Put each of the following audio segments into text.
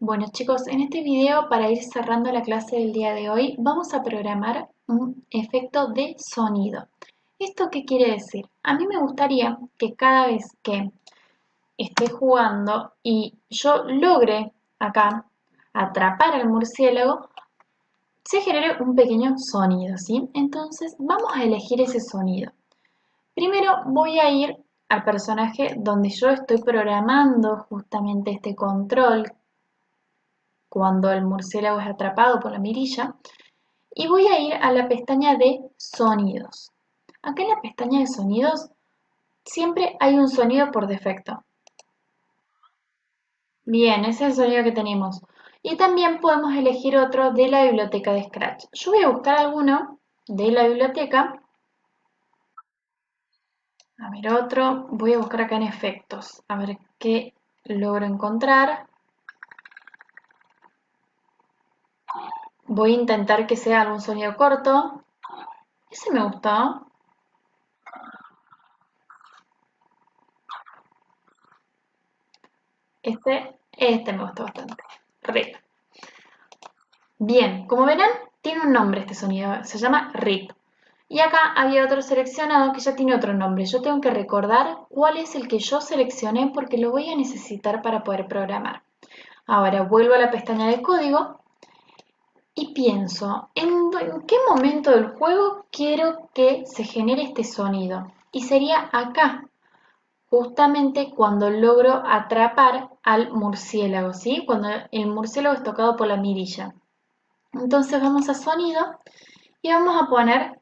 Bueno chicos, en este video para ir cerrando la clase del día de hoy vamos a programar un efecto de sonido. ¿Esto qué quiere decir? A mí me gustaría que cada vez que esté jugando y yo logre acá atrapar al murciélago, se genere un pequeño sonido, ¿sí? Entonces vamos a elegir ese sonido. Primero voy a ir al personaje donde yo estoy programando justamente este control cuando el murciélago es atrapado por la mirilla, y voy a ir a la pestaña de sonidos. Acá en la pestaña de sonidos siempre hay un sonido por defecto. Bien, ese es el sonido que tenemos. Y también podemos elegir otro de la biblioteca de Scratch. Yo voy a buscar alguno de la biblioteca. A ver, otro. Voy a buscar acá en efectos. A ver qué logro encontrar. Voy a intentar que sea algún sonido corto. Ese me gustó. Este me gustó bastante. RIP. Bien, como verán, tiene un nombre este sonido, se llama RIP. Y acá había otro seleccionado que ya tiene otro nombre. Yo tengo que recordar cuál es el que yo seleccioné porque lo voy a necesitar para poder programar. Ahora vuelvo a la pestaña de código y pienso, ¿en qué momento del juego quiero que se genere este sonido? Y sería acá, justamente cuando logro atrapar al murciélago, ¿sí? Cuando el murciélago es tocado por la mirilla. Entonces vamos a sonido y vamos a poner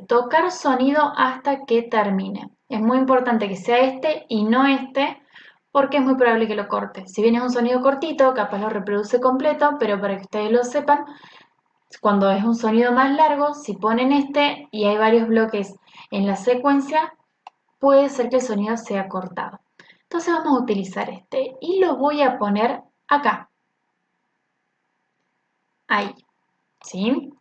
tocar sonido hasta que termine. Es muy importante que sea este y no este porque es muy probable que lo corte. Si bien es un sonido cortito, capaz lo reproduce completo, pero para que ustedes lo sepan, cuando es un sonido más largo, si ponen este y hay varios bloques en la secuencia, puede ser que el sonido sea cortado. Entonces vamos a utilizar este y lo voy a poner acá, ahí, ¿sí?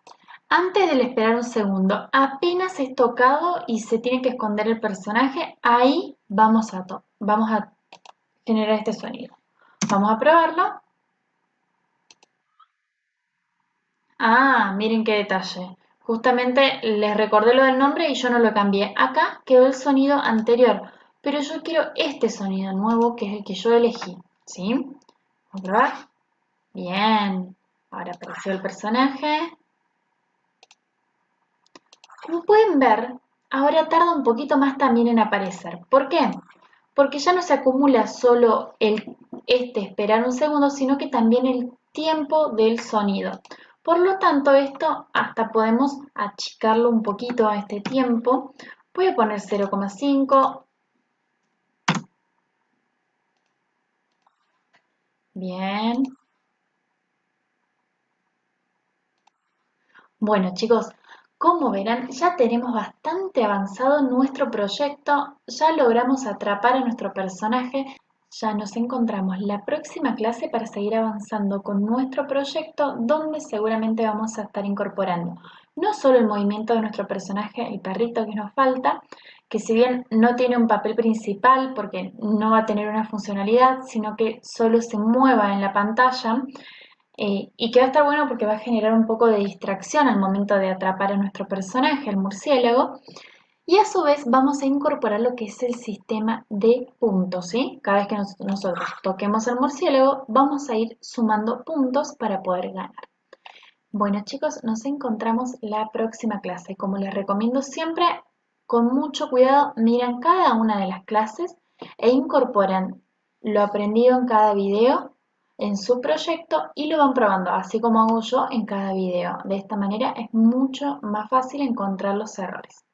Antes del esperar un segundo, apenas es tocado y se tiene que esconder el personaje, ahí vamos a generar este sonido. Vamos a probarlo. Ah, miren qué detalle. Justamente les recordé lo del nombre y yo no lo cambié. Acá quedó el sonido anterior, pero yo quiero este sonido nuevo que es el que yo elegí. ¿Sí? Vamos a probar. Bien. Ahora apareció el personaje. Como pueden ver, ahora tarda un poquito más también en aparecer. ¿Por qué? Porque ya no se acumula solo esperar un segundo, sino que también el tiempo del sonido. Por lo tanto, esto hasta podemos achicarlo un poquito a este tiempo. Voy a poner 0,5. Bien. Bueno, chicos, como verán, ya tenemos bastante avanzado nuestro proyecto, ya logramos atrapar a nuestro personaje, ya nos encontramos la próxima clase para seguir avanzando con nuestro proyecto, donde seguramente vamos a estar incorporando no solo el movimiento de nuestro personaje, el perrito que nos falta, que si bien no tiene un papel principal porque no va a tener una funcionalidad, sino que solo se mueva en la pantalla, y que va a estar bueno porque va a generar un poco de distracción al momento de atrapar a nuestro personaje, el murciélago. Y a su vez vamos a incorporar lo que es el sistema de puntos, ¿sí? Cada vez que nosotros toquemos al murciélago, vamos a ir sumando puntos para poder ganar. Bueno chicos, nos encontramos la próxima clase. Como les recomiendo siempre, con mucho cuidado, miran cada una de las clases e incorporan lo aprendido en cada video en su proyecto y lo van probando, así como hago yo en cada video. De esta manera es mucho más fácil encontrar los errores.